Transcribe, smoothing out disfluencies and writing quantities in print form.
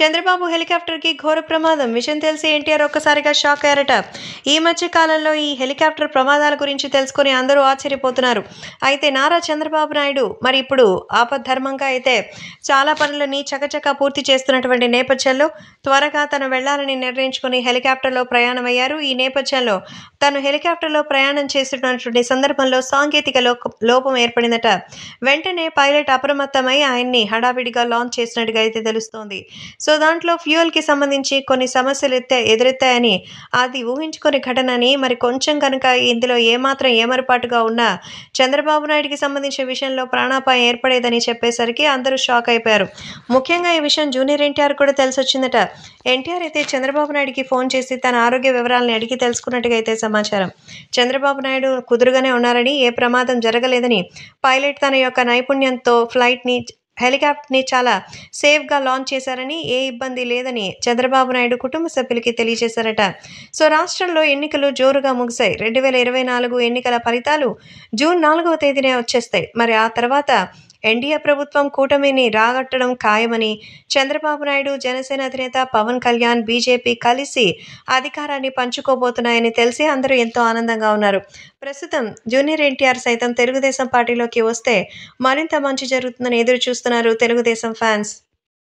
చంద్రబాబు హెలికాప్టర్‌కి ఘోర ప్రమాదం. విషయం తెలిసి ఎన్టీఆర్ ఒక్కసారిగా షాక్ అయ్యారట. ఈ మధ్య కాలంలో ఈ హెలికాప్టర్ ప్రమాదాల గురించి తెలుసుకొని అందరూ ఆశ్చర్యపోతున్నారు. అయితే నారా చంద్రబాబు నాయుడు మరి ఇప్పుడు ఆపద్ధర్మంగా అయితే చాలా పనులని చకచకా పూర్తి చేస్తున్నటువంటి నేపథ్యంలో త్వరగా తను వెళ్లాలని నిర్ణయించుకొని హెలికాప్టర్‌లో ప్రయాణమయ్యారు. ఈ నేపథ్యంలో తను హెలికాప్టర్‌లో ప్రయాణం చేస్తున్నటువంటి సందర్భంలో సాంకేతిక లోపం ఏర్పడిందట. వెంటనే పైలట్ అప్రమత్తమై ఆయన్ని హడావిడిగా లాంచ్ చేసినట్టుగా అయితే తెలుస్తోంది. సో దాంట్లో ఫ్యూయల్‌కి సంబంధించి కొన్ని సమస్యలు ఎదురెత్తాయని, అది ఊహించుకోని ఘటనని, మరి కొంచెం కనుక ఇందులో ఏమాత్రం ఏమరపాటుగా ఉన్నా చంద్రబాబు నాయుడుకి సంబంధించిన విషయంలో ప్రాణాపాయం ఏర్పడేదని చెప్పేసరికి అందరూ షాక్ అయిపోయారు. ముఖ్యంగా ఈ విషయం జూనియర్ ఎన్టీఆర్ కూడా తెలిసొచ్చిందట. ఎన్టీఆర్ అయితే చంద్రబాబు నాయుడుకి ఫోన్ చేసి తన ఆరోగ్య వివరాలను అడిగి తెలుసుకున్నట్టుగా అయితే సమాచారం. చంద్రబాబు నాయుడు కుదురుగానే ఉన్నారని, ఏ ప్రమాదం జరగలేదని, పైలట్ తన యొక్క నైపుణ్యంతో హెలికాప్టర్‌ని చాలా సేఫ్‌గా లాంచ్ చేశారని, ఏ ఇబ్బంది లేదని చంద్రబాబు నాయుడు కుటుంబ సభ్యులకి తెలియజేశారట. సో రాష్ట్రంలో ఎన్నికలు జోరుగా ముగిశాయి. 2024 ఎన్నికల ఫలితాలు జూన్ 4వ తేదీనే వచ్చేస్తాయి. మరి ఆ తర్వాత ఎన్డీఏ ప్రభుత్వం కూటమిని రాగట్టడం ఖాయమని, చంద్రబాబు నాయుడు, జనసేన అధినేత పవన్ కళ్యాణ్, బీజేపీ కలిసి అధికారాన్ని పంచుకోబోతున్నాయని తెలిసి అందరూ ఎంతో ఆనందంగా ఉన్నారు. ప్రస్తుతం జూనియర్ ఎన్టీఆర్ సైతం తెలుగుదేశం పార్టీలోకి వస్తే మరింత మంచి జరుగుతుందని ఎదురు చూస్తున్నారు తెలుగుదేశం ఫ్యాన్స్.